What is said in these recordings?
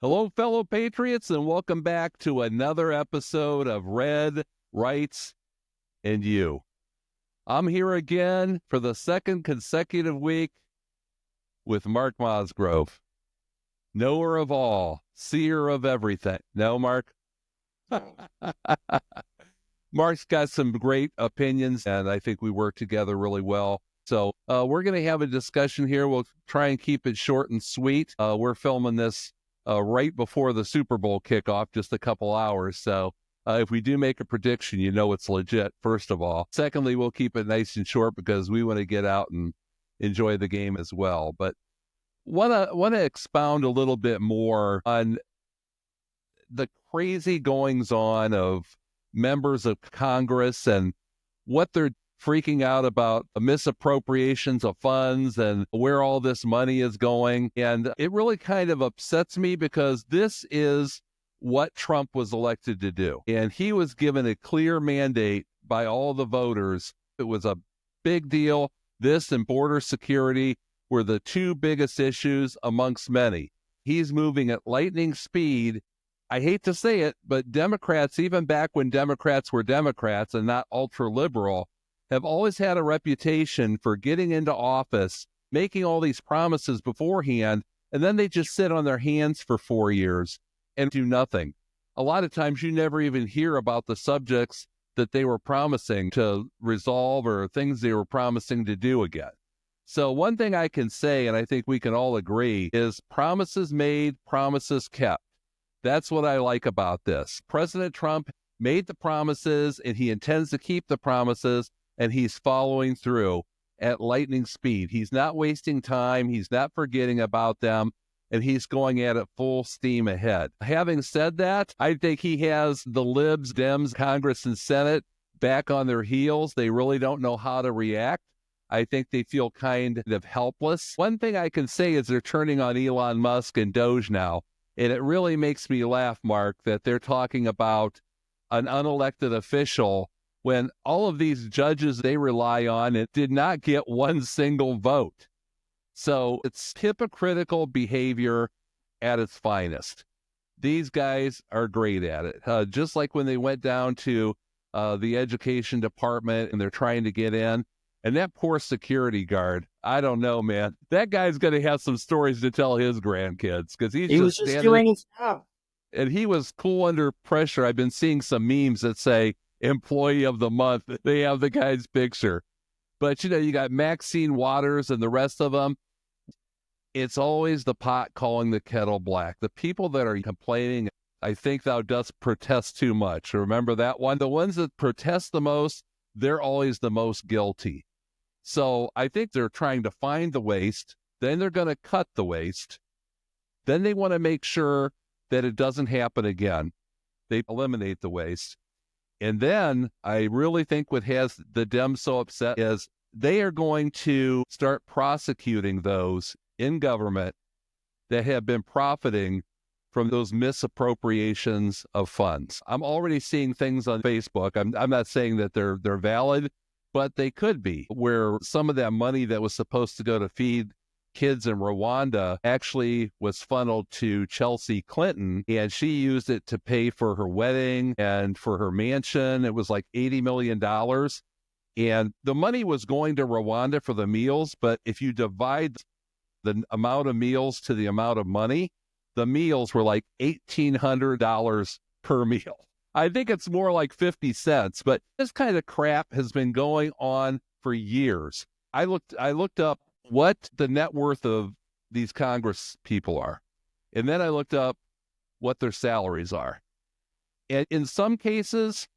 Hello, fellow patriots, and welcome back to another episode of Red, Rights, and You. I'm here again for the second consecutive week with Mark Mosgrove, knower of all, seer of everything. No, Mark? Mark's got some great opinions, and I think we work together really well. So we're going to have a discussion here. We'll try and keep it short and sweet. We're filming this right before the Super Bowl kickoff, just a couple hours. So if we do make a prediction, you know it's legit, first of all. Secondly, we'll keep it nice and short because we want to get out and enjoy the game as well. But want to expound a little bit more on the crazy goings-on of members of Congress and what they're freaking out about misappropriations of funds and where all this money is going. And it really kind of upsets me because this is what Trump was elected to do. And he was given a clear mandate by all the voters. It was a big deal. This and border security were the two biggest issues amongst many. He's moving at lightning speed. I hate to say it, but Democrats, even back when Democrats were Democrats and not ultra-liberal, have always had a reputation for getting into office, making all these promises beforehand, and then they just sit on their hands for 4 years and do nothing. A lot of times you never even hear about the subjects that they were promising to resolve or things they were promising to do again. So one thing I can say, and I think we can all agree, is promises made, promises kept. That's what I like about this. President Trump made the promises, and he intends to keep the promises, and he's following through at lightning speed. He's not wasting time. He's not forgetting about them, and he's going at it full steam ahead. Having said that, I think he has the libs, Dems, Congress, and Senate back on their heels. They really don't know how to react. I think they feel kind of helpless. One thing I can say is they're turning on Elon Musk and Doge now, and it really makes me laugh, Mark, that they're talking about an unelected official when all of these judges they rely on, it did not get one single vote. So it's hypocritical behavior at its finest. These guys are great at it. Just like when they went down to the education department and they're trying to get in, and that poor security guard, I don't know, man. That guy's going to have some stories to tell his grandkids because he was just doing his job. And he was cool under pressure. I've been seeing some memes that say employee of the month. They have the guy's picture. But, you got Maxine Waters and the rest of them. It's always the pot calling the kettle black. The people that are complaining, I think thou dost protest too much. Remember that one? The ones that protest the most, they're always the most guilty. So I think they're trying to find the waste. Then they're going to cut the waste. Then they want to make sure that it doesn't happen again. They eliminate the waste. And then I really think what has the Dems so upset is they are going to start prosecuting those in government that have been profiting from those misappropriations of funds. I'm already seeing things on Facebook. I'm not saying that they're valid, but they could be, where some of that money that was supposed to go to feed kids in Rwanda actually was funneled to Chelsea Clinton, and she used it to pay for her wedding and for her mansion. It was like $80 million. And the money was going to Rwanda for the meals, but if you divide the amount of meals to the amount of money, the meals were like $1,800 per meal. I think it's more like 50 cents, but this kind of crap has been going on for years. I looked up what the net worth of these Congress people are. And then I looked up what their salaries are. And in some cases,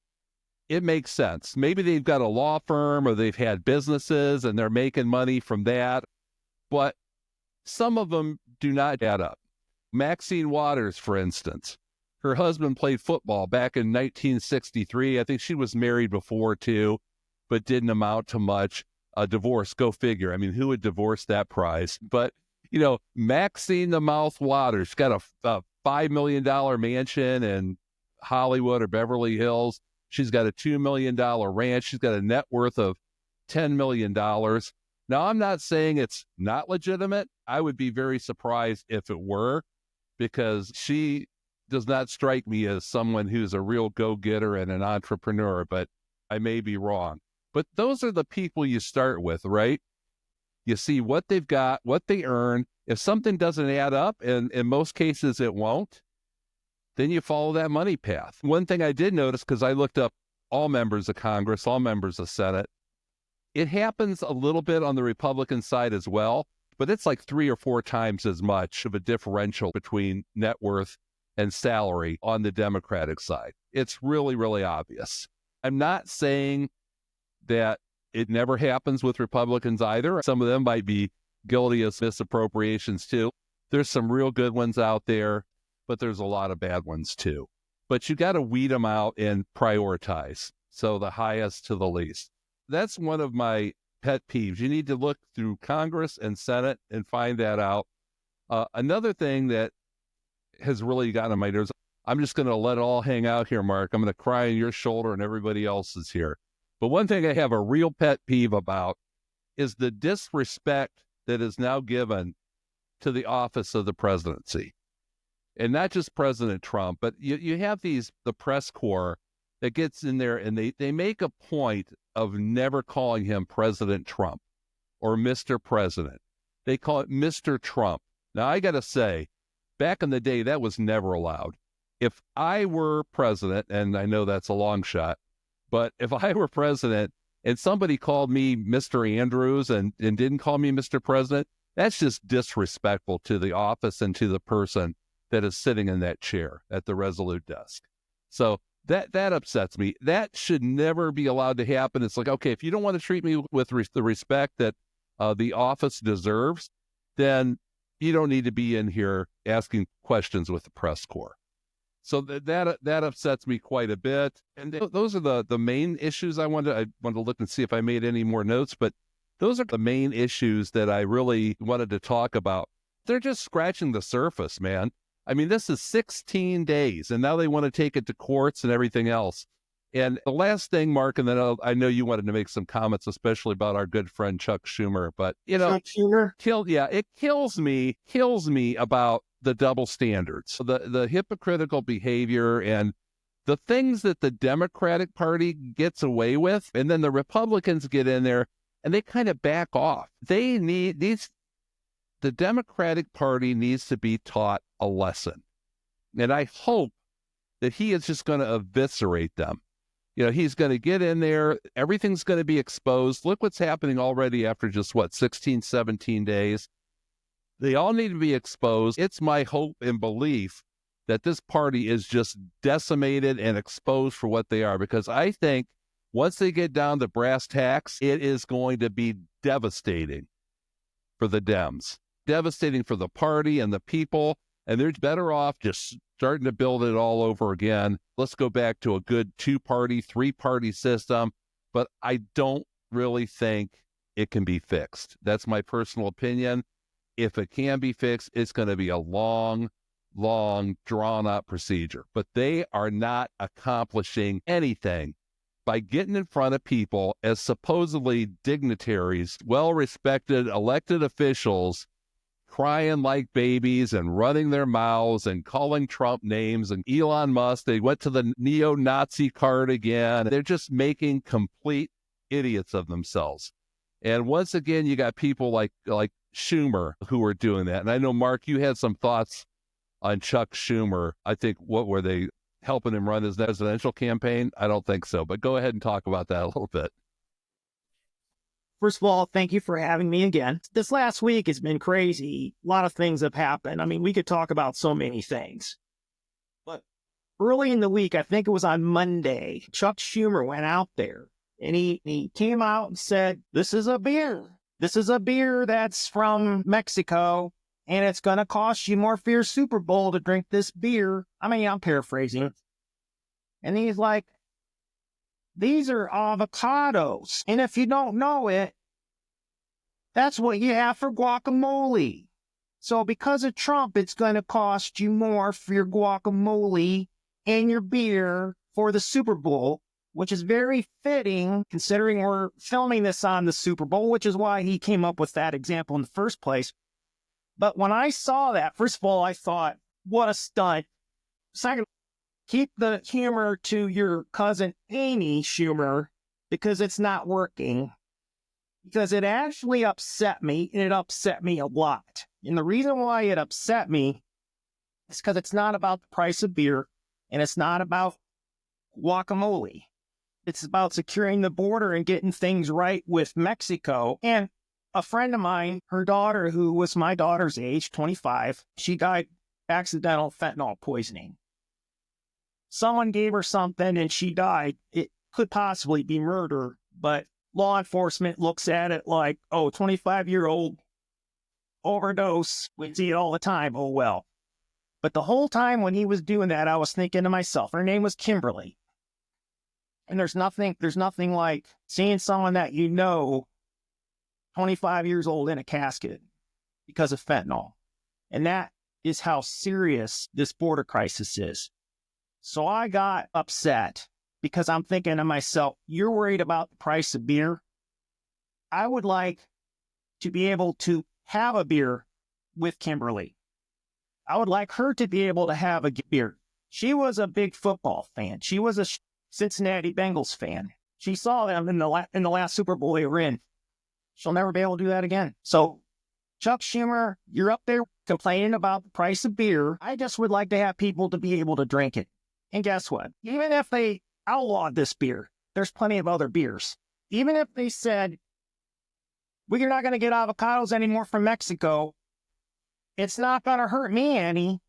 it makes sense. Maybe they've got a law firm or they've had businesses and they're making money from that. But some of them do not add up. Maxine Waters, for instance, her husband played football back in 1963. I think she was married before too, but didn't amount to much. A divorce, go figure. I mean, who would divorce that prize? But, Maxine the Mouth Waters, she's got a $5 million mansion in Hollywood or Beverly Hills. She's got a $2 million ranch. She's got a net worth of $10 million. Now, I'm not saying it's not legitimate. I would be very surprised if it were, because she does not strike me as someone who's a real go-getter and an entrepreneur, but I may be wrong. But those are the people you start with, right? You see what they've got, what they earn. If something doesn't add up, and in most cases it won't, then you follow that money path. One thing I did notice, because I looked up all members of Congress, all members of Senate, it happens a little bit on the Republican side as well, but it's like 3 or 4 times as much of a differential between net worth and salary on the Democratic side. It's really, really obvious. I'm not saying that it never happens with Republicans either. Some of them might be guilty of misappropriations too. There's some real good ones out there, but there's a lot of bad ones too. But you got to weed them out and prioritize. So the highest to the least. That's one of my pet peeves. You need to look through Congress and Senate and find that out. Another thing that has really gotten on my nerves, I'm just going to let it all hang out here, Mark. I'm going to cry on your shoulder and everybody else's here. But one thing I have a real pet peeve about is the disrespect that is now given to the office of the presidency. And not just President Trump, but you have the press corps that gets in there and they make a point of never calling him President Trump or Mr. President. They call it Mr. Trump. Now, I got to say, back in the day, that was never allowed. If I were president, and I know that's a long shot, but if I were president and somebody called me Mr. Andrews and didn't call me Mr. President, that's just disrespectful to the office and to the person that is sitting in that chair at the Resolute desk. So that upsets me. That should never be allowed to happen. It's like, okay, if you don't want to treat me with the respect that the office deserves, then you don't need to be in here asking questions with the press corps. So that upsets me quite a bit. And those are the main issues I want to look and see if I made any more notes, but those are the main issues that I really wanted to talk about. They're just scratching the surface, man. I mean, this is 16 days, and now they want to take it to courts and everything else. And the last thing, Mark, and then I know you wanted to make some comments, especially about our good friend Chuck Schumer, but Chuck Schumer? It kills me about the double standards, the hypocritical behavior, and the things that the Democratic Party gets away with, and then the Republicans get in there and they kind of back off. The Democratic Party needs to be taught a lesson. And I hope that he is just going to eviscerate them. He's going to get in there. Everything's going to be exposed. Look what's happening already after just 16, 17 days. They all need to be exposed. It's my hope and belief that this party is just decimated and exposed for what they are, because I think once they get down to brass tacks, it is going to be devastating for the Dems, devastating for the party and the people, and they're better off just starting to build it all over again. Let's go back to a good 2-party, 3-party system, but I don't really think it can be fixed. That's my personal opinion. If it can be fixed, it's going to be a long, drawn-out procedure. But they are not accomplishing anything by getting in front of people as supposedly dignitaries, well-respected elected officials, crying like babies and running their mouths and calling Trump names and Elon Musk. They went to the neo-Nazi card again. They're just making complete idiots of themselves. And once again, you got people like Schumer who are doing that. And I know, Mark, you had some thoughts on Chuck Schumer. I think, what were they, helping him run his presidential campaign? I don't think so, but go ahead and talk about that a little bit. First of all, thank you for having me again. This last week has been crazy. A lot of things have happened. I mean, we could talk about so many things. But early in the week, I think it was on Monday, Chuck Schumer went out there and he came out and said, this is a beer. This is a beer that's from Mexico, and it's going to cost you more for your Super Bowl to drink this beer. I mean, I'm paraphrasing. And he's like, these are avocados. And if you don't know it, that's what you have for guacamole. So because of Trump, it's going to cost you more for your guacamole and your beer for the Super Bowl, which is very fitting considering we're filming this on the Super Bowl, which is why he came up with that example in the first place. But when I saw that, first of all, I thought, what a stunt. Second, keep the humor to your cousin Amy Schumer because it's not working. Because it actually upset me, and it upset me a lot. And the reason why it upset me is because it's not about the price of beer, and it's not about guacamole. It's about securing the border and getting things right with Mexico. And a friend of mine, her daughter, who was my daughter's age, 25, she died accidental fentanyl poisoning. Someone gave her something and she died. It could possibly be murder, but law enforcement looks at it like, oh, 25-year-old overdose. We see it all the time. Oh, well. But the whole time when he was doing that, I was thinking to myself, her name was Kimberly. And there's nothing like seeing someone that 25 years old in a casket because of fentanyl. And that is how serious this border crisis is. So I got upset because I'm thinking to myself, you're worried about the price of beer. I would like to be able to have a beer with Kimberly. I would like her to be able to have a beer. She was a big football fan. She was a Cincinnati Bengals fan. She saw them in the last Super Bowl they were in. She'll never be able to do that again. So, Chuck Schumer, you're up there complaining about the price of beer. I just would like to have people to be able to drink it. And guess what? Even if they outlawed this beer, there's plenty of other beers. Even if they said, we're not going to get avocados anymore from Mexico, it's not going to hurt me any.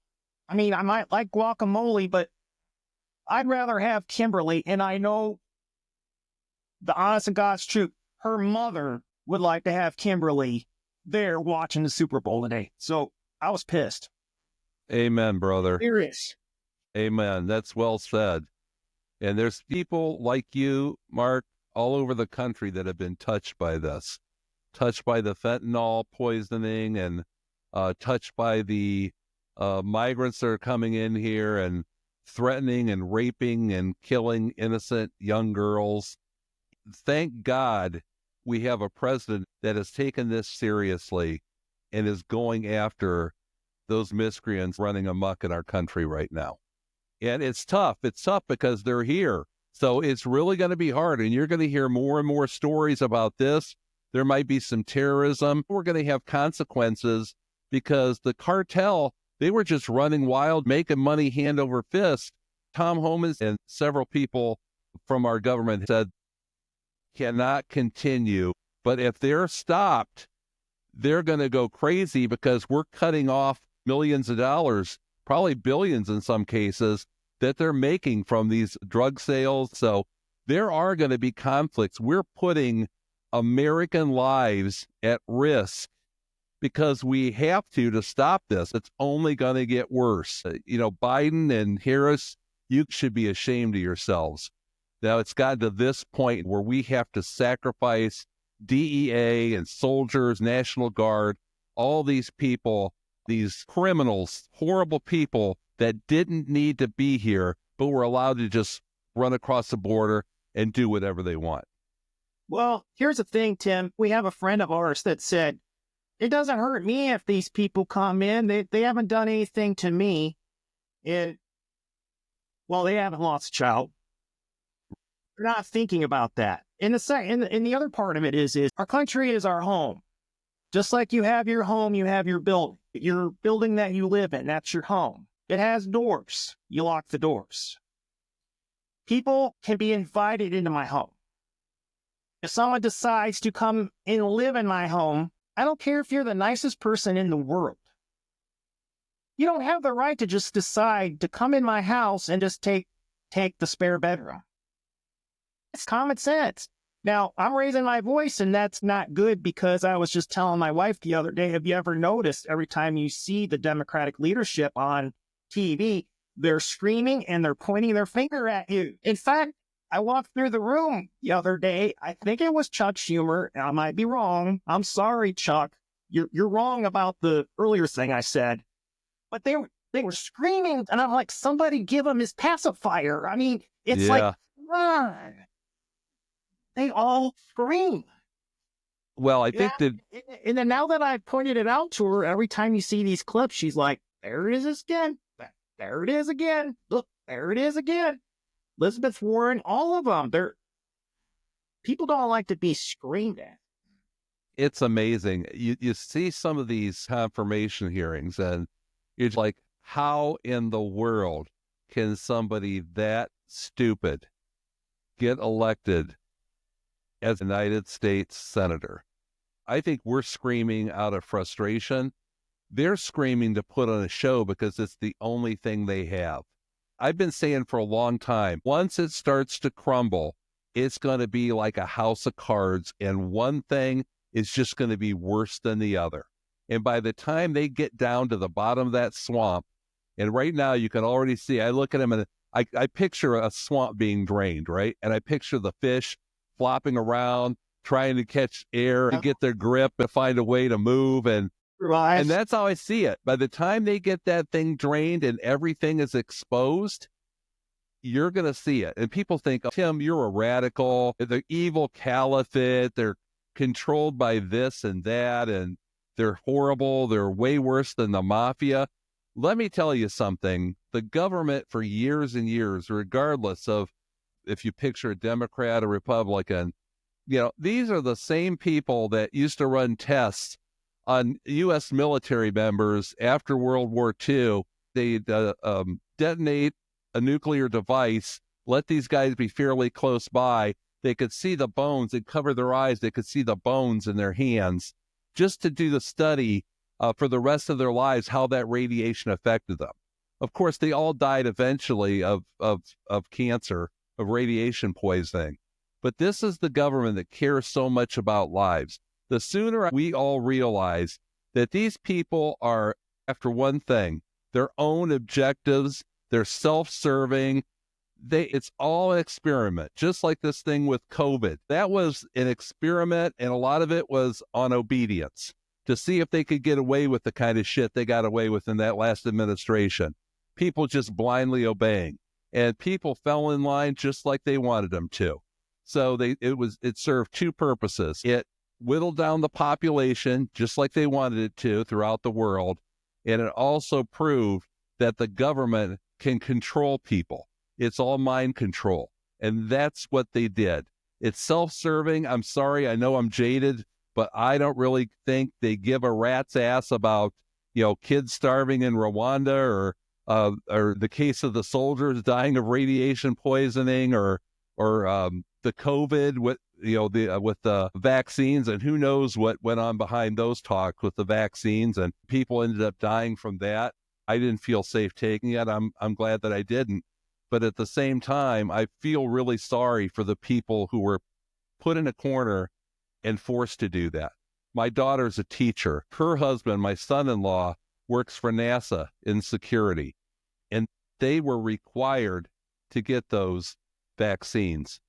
I mean, I might like guacamole, but I'd rather have Kimberly. And I know the honest to God's truth, her mother would like to have Kimberly there watching the Super Bowl today. So I was pissed. Amen, brother. Serious. Amen. That's well said. And there's people like you, Mark, all over the country that have been touched by this, touched by the fentanyl poisoning and touched by the migrants that are coming in here and threatening and raping and killing innocent young girls. Thank God we have a president that has taken this seriously and is going after those miscreants running amok in our country right now. And it's tough. It's tough because they're here. So it's really going to be hard. And you're going to hear more and more stories about this. There might be some terrorism. We're going to have consequences because the cartel, they were just running wild, making money hand over fist. Tom Homan and several people from our government said cannot continue. But if they're stopped, they're going to go crazy because we're cutting off millions of dollars, probably billions in some cases, that they're making from these drug sales. So there are going to be conflicts. We're putting American lives at risk because we have to stop this. It's only going to get worse. Biden and Harris, you should be ashamed of yourselves. Now it's gotten to this point where we have to sacrifice DEA and soldiers, National Guard, all these people, these criminals, horrible people that didn't need to be here, but were allowed to just run across the border and do whatever they want. Well, here's the thing, Tim. We have a friend of ours that said, it doesn't hurt me if these people come in. They haven't done anything to me. And, well, they haven't lost a child. They're not thinking about that. And the other part of it is our country is our home. Just like you have your home, you have your building. Your building that you live in, that's your home. It has doors. You lock the doors. People can be invited into my home. If someone decides to come and live in my home, I don't care if you're the nicest person in the world. You don't have the right to just decide to come in my house and just take the spare bedroom. It's common sense. Now, I'm raising my voice, and that's not good because I was just telling my wife the other day, have you ever noticed every time you see the Democratic leadership on TV, they're screaming and they're pointing their finger at you? In fact, I walked through the room the other day. I think it was Chuck Schumer. I might be wrong. I'm sorry, Chuck. You're wrong about the earlier thing I said. But they were screaming, and I'm like, somebody give him his pacifier. I mean, it's like, run. They all scream. Well, I think that... And then now that I've pointed it out to her, every time you see these clips, she's like, there it is again. there it is again. Look, there it is again. Elizabeth Warren, all of them. People don't like to be screamed at. It's amazing. You see some of these confirmation hearings, and you're like, how in the world can somebody that stupid get elected as a United States Senator? I think we're screaming out of frustration. They're screaming to put on a show because it's the only thing they have. I've been saying for a long time, once it starts to crumble, it's going to be like a house of cards, and one thing is just going to be worse than the other. And by the time they get down to the bottom of that swamp, and right now you can already see, I look at them and I picture a swamp being drained, right? And I picture the fish flopping around, trying to catch air and get their grip and find a way to move. And that's how I see it. By the time they get that thing drained and everything is exposed, you're going to see it. And people think, oh, Tim, you're a radical. The evil caliphate, they're controlled by this and that, and they're horrible. They're way worse than the mafia. Let me tell you something. The government for years and years, regardless of if you picture a Democrat or Republican, these are the same people that used to run tests on U.S. military members after World War II. They'd detonate a nuclear device, let these guys be fairly close by. They could see the bones. They'd cover their eyes. They could see the bones in their hands just to do the study for the rest of their lives, how that radiation affected them. Of course, they all died eventually of cancer, of radiation poisoning. But this is the government that cares so much about lives. The sooner we all realize that these people are after one thing, their own objectives, they're self-serving, it's all an experiment, just like this thing with COVID. That was an experiment, and a lot of it was on obedience to see if they could get away with the kind of shit they got away with in that last administration. People just blindly obeying, and people fell in line just like they wanted them to. So it served two purposes. It whittled down the population just like they wanted it to throughout the world, and it also proved that the government can control people. It's all mind control, and that's what they did. It's self-serving. I'm sorry, I know I'm jaded, but I don't really think they give a rat's ass about, kids starving in Rwanda or the case of the soldiers dying of radiation poisoning or the COVID with the vaccines, and who knows what went on behind those talks with the vaccines, and people ended up dying from that. I didn't feel safe taking it. I'm glad that I didn't. But at the same time, I feel really sorry for the people who were put in a corner and forced to do that. My daughter's a teacher. Her husband, my son-in-law, works for NASA in security, and they were required to get those vaccines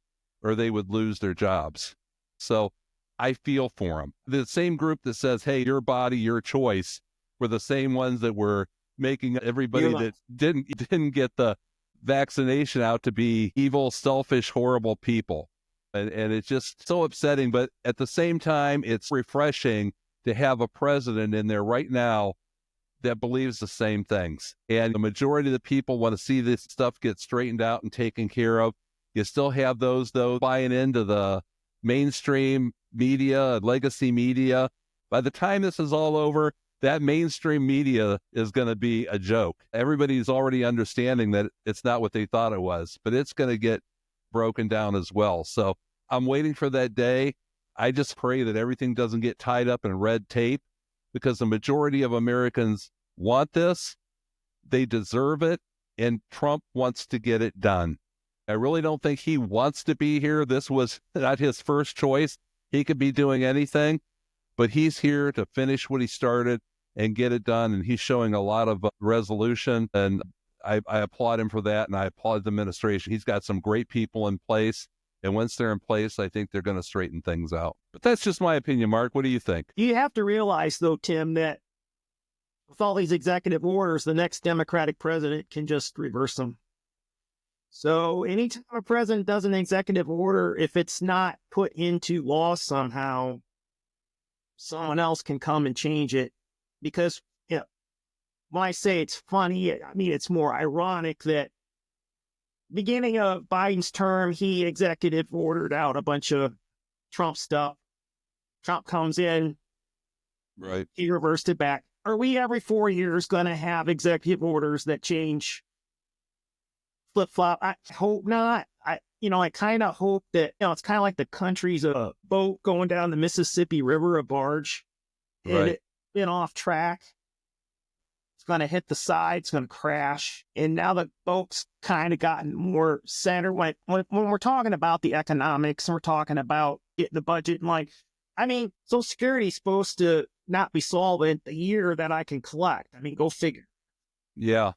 or they would lose their jobs. So I feel for them. The same group that says, hey, your body, your choice, were the same ones that were making everybody that didn't get the vaccination out to be evil, selfish, horrible people. And it's just so upsetting. But at the same time, it's refreshing to have a president in there right now that believes the same things. And the majority of the people want to see this stuff get straightened out and taken care of. You still have those, though, buying into the mainstream media, legacy media. By the time this is all over, that mainstream media is going to be a joke. Everybody's already understanding that it's not what they thought it was, but it's going to get broken down as well. So I'm waiting for that day. I just pray that everything doesn't get tied up in red tape, because the majority of Americans want this. They deserve it, and Trump wants to get it done. I really don't think he wants to be here. This was not his first choice. He could be doing anything, but he's here to finish what he started and get it done, and he's showing a lot of resolution, and I applaud him for that, and I applaud the administration. He's got some great people in place, and once they're in place, I think they're going to straighten things out. But that's just my opinion, Mark. What do you think? You have to realize, though, Tim, that with all these executive orders, the next Democratic president can just reverse them. So anytime a president does an executive order, if it's not put into law somehow, someone else can come and change it, because when I say it's funny, I mean, it's more ironic that beginning of Biden's term, he executive ordered out a bunch of Trump stuff. Trump comes in, Right. he reversed it back. Are we every 4 years going to have executive orders that change flip flop? I hope not. I kind of hope that, it's kind of like the country's a boat going down the Mississippi River, a barge, and Right. it's been off track. It's going to hit the side. It's going to crash. And now the boat's kind of gotten more centered. When we're talking about the economics, and we're talking about getting the budget, and Social Security is supposed to not be solvent the year that I can collect. I mean, go figure. Yeah.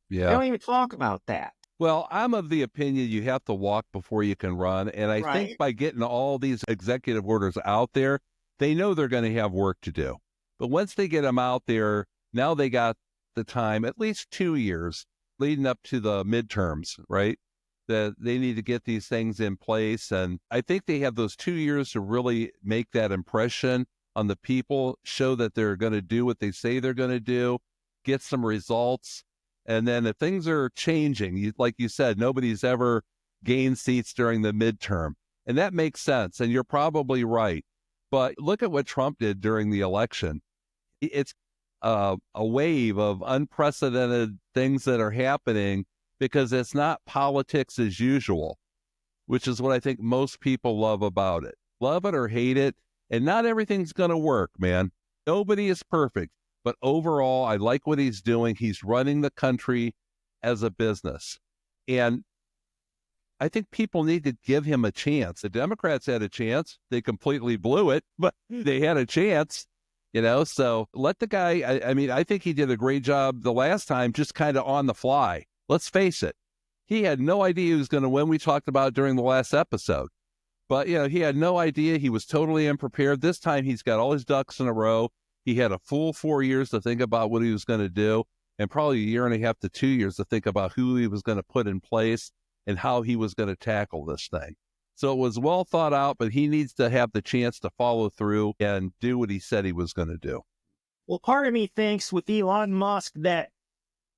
They Yeah. don't even talk about that. Well, I'm of the opinion you have to walk before you can run. And I Right. think by getting all these executive orders out there, they know they're going to have work to do. But once they get them out there, now they got the time, at least 2 years leading up to the midterms, right? That they need to get these things in place. And I think they have those 2 years to really make that impression on the people, show that they're going to do what they say they're going to do, get some results. And then if things are changing, like you said, nobody's ever gained seats during the midterm. And that makes sense. And you're probably right. But look at what Trump did during the election. It's a wave of unprecedented things that are happening because it's not politics as usual, which is what I think most people love about it. Love it or hate it. And not everything's going to work, man. Nobody is perfect. But overall, I like what he's doing. He's running the country as a business. And I think people need to give him a chance. The Democrats had a chance. They completely blew it, but they had a chance, so let the guy, I think he did a great job the last time, just kind of on the fly. Let's face it. He had no idea he was going to win. We talked about it during the last episode. But, he had no idea. He was totally unprepared. This time he's got all his ducks in a row. He had a full 4 years to think about what he was going to do, and probably a year and a half to 2 years to think about who he was going to put in place and how he was going to tackle this thing. So it was well thought out, but he needs to have the chance to follow through and do what he said he was going to do. Well, part of me thinks with Elon Musk that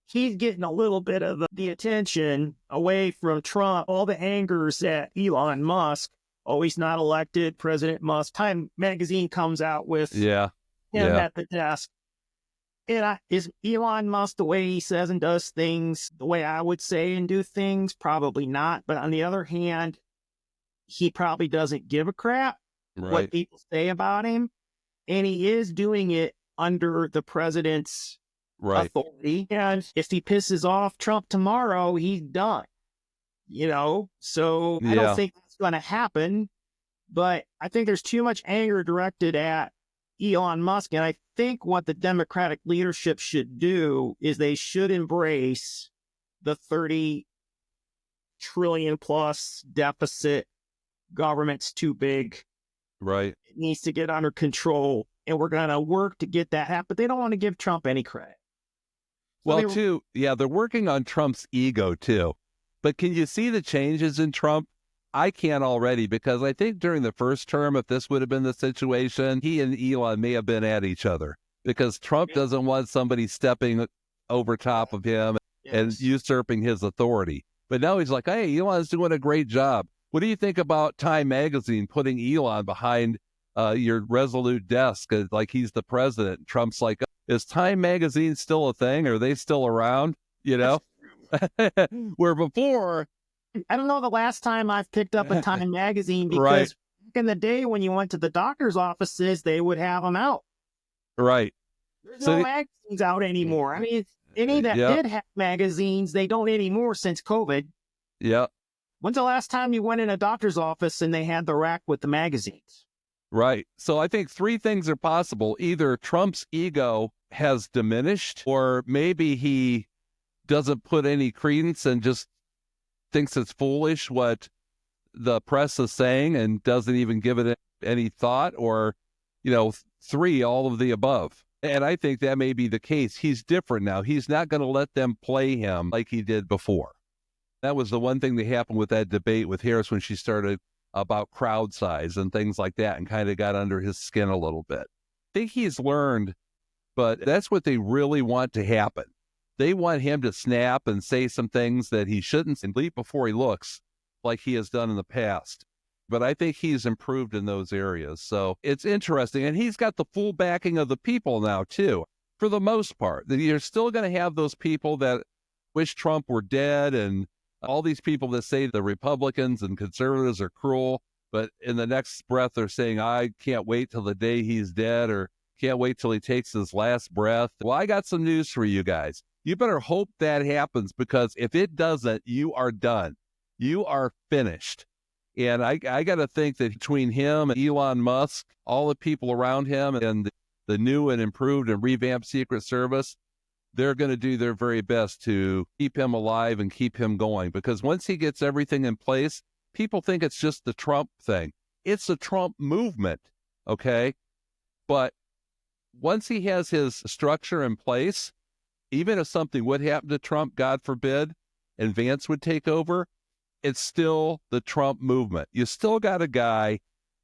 he's getting a little bit of the attention away from Trump. All the angers at Elon Musk. Oh, he's not elected, President Musk. Time magazine comes out with him at the desk. And is Elon Musk the way he says and does things the way I would say and do things? Probably not. But on the other hand, he probably doesn't give a crap what people say about him. And he is doing it under the president's authority. And if he pisses off Trump tomorrow, he's done. So I don't think that's going to happen. But I think there's too much anger directed at Elon Musk. And I think what the Democratic leadership should do is they should embrace the 30 trillion plus deficit. Government's too big. Right. It needs to get under control. And we're going to work to get that happen. But they don't want to give Trump any credit. So they're working on Trump's ego too. But can you see the changes in Trump? I can't already, because I think during the first term, if this would have been the situation, he and Elon may have been at each other, because Trump doesn't want somebody stepping over top of him and usurping his authority. But now he's like, hey, Elon's doing a great job. What do you think about Time Magazine putting Elon behind your resolute desk like he's the president? Trump's like, is Time Magazine still a thing? Are they still around? Where before... I don't know the last time I've picked up a Time magazine, because back in the day when you went to the doctor's offices, they would have them out. Right. There's no magazines out anymore. I mean, any that did have magazines, they don't anymore since COVID. Yeah. When's the last time you went in a doctor's office and they had the rack with the magazines? Right. So I think three things are possible. Either Trump's ego has diminished, or maybe he doesn't put any credence and just thinks it's foolish what the press is saying and doesn't even give it any thought, or, three, all of the above. And I think that may be the case. He's different now. He's not going to let them play him like he did before. That was the one thing that happened with that debate with Harris when she started about crowd size and things like that, and kind of got under his skin a little bit. I think he's learned But that's what they really want to happen. They want him to snap and say some things that he shouldn't and leap before he looks, like he has done in the past. But I think he's improved in those areas. So it's interesting. And he's got the full backing of the people now, too, for the most part. You're still going to have those people that wish Trump were dead and all these people that say the Republicans and conservatives are cruel. But in the next breath, they're saying, I can't wait till the day he's dead, or can't wait till he takes his last breath. Well, I got some news for you guys. You better hope that happens, because if it doesn't, you are done. You are finished. And I got to think that between him and Elon Musk, all the people around him, and the new and improved and revamped Secret Service, they're going to do their very best to keep him alive and keep him going. Because once he gets everything in place, people think it's just the Trump thing. It's the Trump movement, okay? But once he has his structure in place, even if something would happen to Trump, God forbid, and Vance would take over, it's still the Trump movement. You still got a guy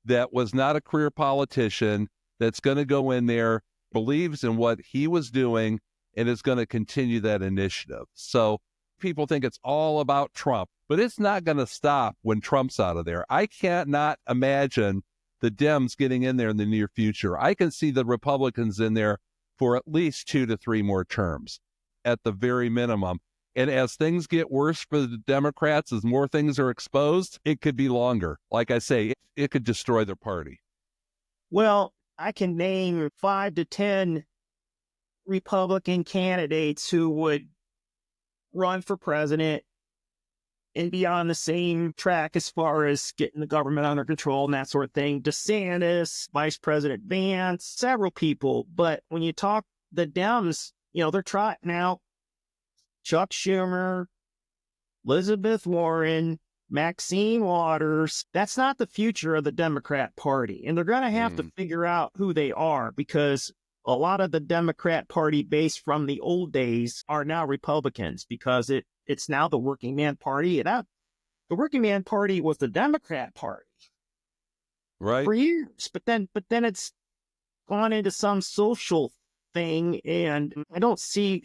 that was not a career politician that's going to go in there, believes in what he was doing, and is going to continue that initiative. So people think it's all about Trump, but it's not going to stop when Trump's out of there. I cannot imagine the Dems getting in there in the near future. I can see the Republicans in there for at least 2 to 3 more terms at the very minimum. And as things get worse for the Democrats, as more things are exposed, it could be longer. Like I say, it could destroy their party. Well, I can name 5 to 10 Republican candidates who would run for president and be on the same track as far as getting the government under control and that sort of thing. DeSantis, Vice President Vance, several people. But when you talk the Dems, they're trotting out Chuck Schumer, Elizabeth Warren, Maxine Waters. That's not the future of the Democrat Party. And they're going to have to figure out who they are, because a lot of the Democrat Party base from the old days are now Republicans, because it's now the working man party. The working man party was the Democrat Party, right, for years. But then it's gone into some social thing, and I don't see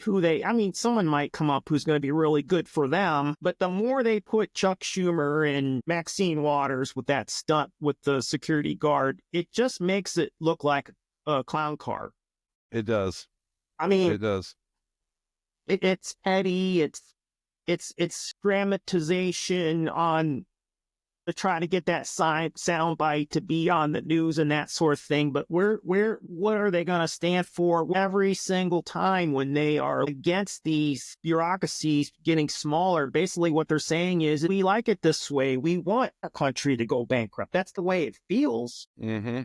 someone might come up who's going to be really good for them, but the more they put Chuck Schumer and Maxine Waters with that stunt with the security guard, it just makes it look like a clown car. It does. It does. It's petty. It's dramatization on to try to get that sound bite to be on the news and that sort of thing. But what are they going to stand for every single time when they are against these bureaucracies getting smaller? Basically, what they're saying is, we like it this way. We want our country to go bankrupt. That's the way it feels. Mm-hmm.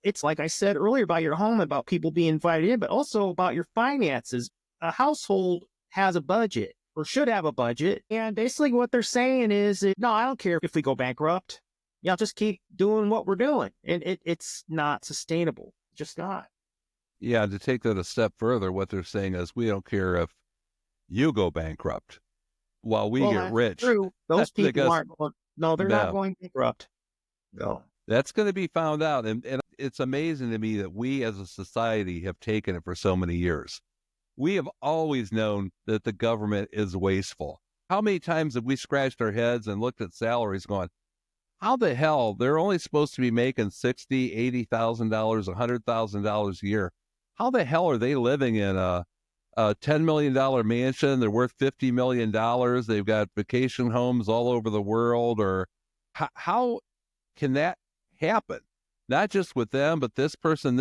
It's like I said earlier about your home, about people being invited in, but also about your finances. A household has a budget, or should have a budget. And basically what they're saying is, no, I don't care if we go bankrupt. Just keep doing what we're doing. And it's not sustainable. Just not. Yeah, to take that a step further, what they're saying is, we don't care if you go bankrupt while we get rich. True. Those people aren't. They're not going bankrupt. No. That's going to be found out. And it's amazing to me that we as a society have taken it for so many years. We have always known that the government is wasteful. How many times have we scratched our heads and looked at salaries going, how the hell, they're only supposed to be making $60,000, $80,000, $100,000 a year. How the hell are they living in a $10 million mansion? They're worth $50 million. They've got vacation homes all over the world. Or how can that happen? Not just with them, but this person.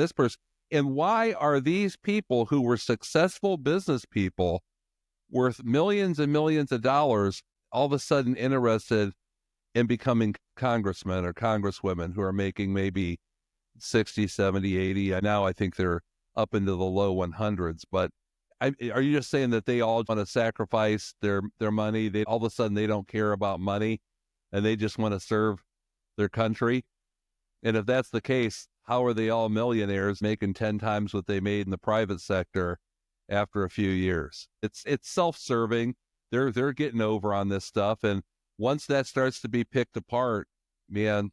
And why are these people who were successful business people worth millions and millions of dollars all of a sudden interested in becoming congressmen or congresswomen who are making maybe 60, 70, 80? Now I think they're up into the low 100s. But are you just saying that they all want to sacrifice their money? All of a sudden they don't care about money and they just want to serve their country? And if that's the case, how are they all millionaires making 10 times what they made in the private sector after a few years? It's self-serving. They're getting over on this stuff. And once that starts to be picked apart, man,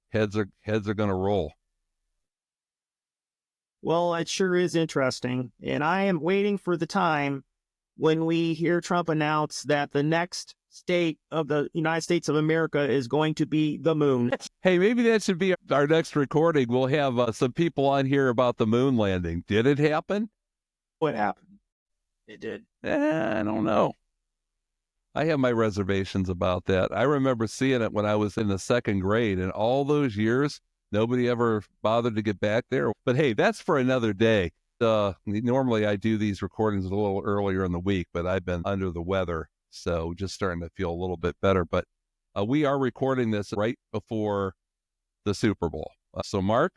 heads are going to roll. Well, it sure is interesting. And I am waiting for the time when we hear Trump announce that the next state of the United States of America is going to be the moon. Hey, maybe that should be our next recording. We'll have some people on here about the moon landing. Did it happen? What happened? It did. I don't know. I have my reservations about that. I remember seeing it when I was in the second grade, and all those years, nobody ever bothered to get back there. But hey, that's for another day. Normally I do these recordings a little earlier in the week, but I've been under the weather, so just starting to feel a little bit better. But we are recording this right before the Super Bowl. So Mark,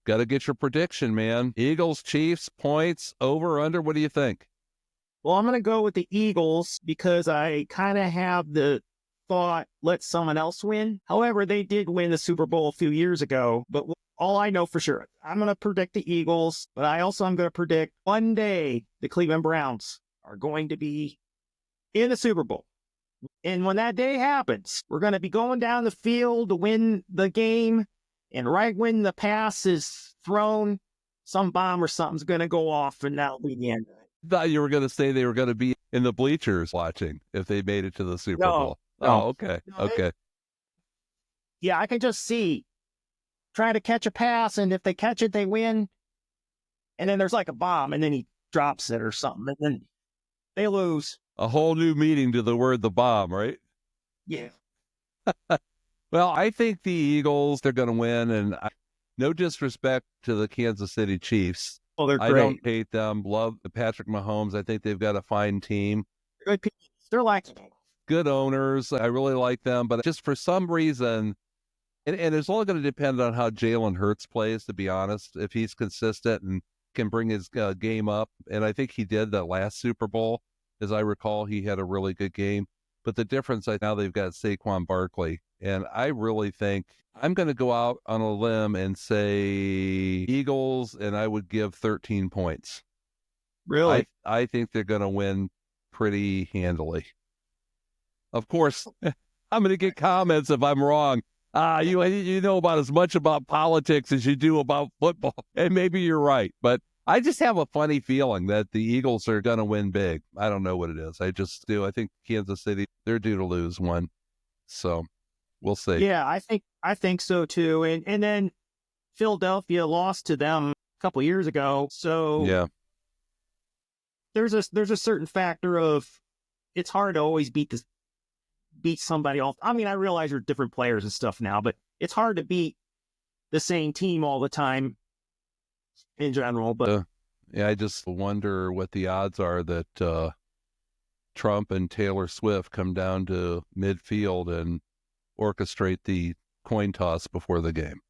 got to get your prediction, man. Eagles, Chiefs, points, over, under. What do you think? Well, I'm going to go with the Eagles because I kind of have the thought, let someone else win. However, they did win the Super Bowl a few years ago, but all I know for sure, I'm going to predict the Eagles, but I'm going to predict one day the Cleveland Browns are going to be in the Super Bowl. And when that day happens, we're going to be going down the field to win the game. And right when the pass is thrown, some bomb or something's going to go off, and that'll be the end of it. Thought you were going to say they were going to be in the bleachers watching if they made it to the Super Bowl. No. Oh, okay. No, Okay. Yeah, I can just see trying to catch a pass, and if they catch it, they win. And then there's like a bomb, and then he drops it or something, and then they lose. A whole new meaning to the word the bomb, right? Yeah. Well, I think the Eagles, they're going to win, and no disrespect to the Kansas City Chiefs. Oh, they're great. I don't hate them. Love Patrick Mahomes. I think they've got a fine team. Good people. They're like Good owners. I really like them, but just for some reason, and it's all going to depend on how Jalen Hurts plays, to be honest. If he's consistent and can bring his game up, and I think he did that last Super Bowl. As I recall, he had a really good game. But the difference, now they've got Saquon Barkley. And I really think I'm going to go out on a limb and say Eagles, and I would give 13 points. Really? I think they're going to win pretty handily. Of course, I'm going to get comments if I'm wrong. You know about as much about politics as you do about football. And maybe you're right. But I just have a funny feeling that the Eagles are going to win big. I don't know what it is. I just do. I think Kansas City, they're due to lose one. So we'll see. Yeah, I think so too. And then Philadelphia lost to them a couple of years ago. So yeah, there's a certain factor of it's hard to always beat somebody off. I mean, I realize you're different players and stuff now, but it's hard to beat the same team all the time in general. But yeah, I just wonder what the odds are that Trump and Taylor Swift come down to midfield and orchestrate the coin toss before the game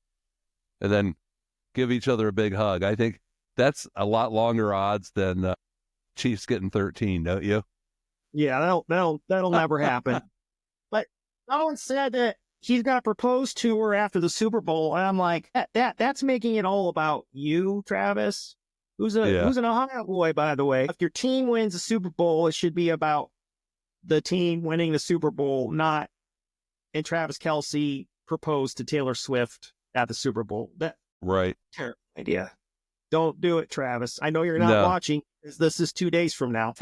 and then give each other a big hug. I think that's a lot longer odds than Chiefs getting 13, don't you? Yeah, that'll never happen. But someone said that he's going to propose to her after the Super Bowl, and I'm like, that's making it all about you, Travis, who's an Ohio boy, by the way. If your team wins the Super Bowl, it should be about the team winning the Super Bowl, not. And Travis Kelce proposed to Taylor Swift at the Super Bowl. That right. Terrible idea. Don't do it, Travis. I know you're not watching. This is 2 days from now.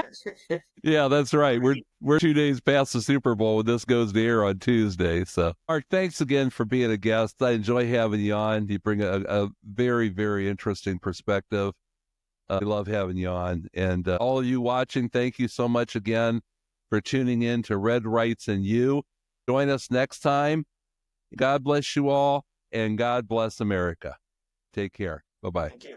Yeah, that's right. We're 2 days past the Super Bowl when this goes to air on Tuesday. So, Mark, thanks again for being a guest. I enjoy having you on. You bring a very, very interesting perspective. I love having you on. And all of you watching, thank you so much again for tuning in to Red, Rights, and You. Join us next time. God bless you all, and God bless America. Take care. Bye-bye. Thank you.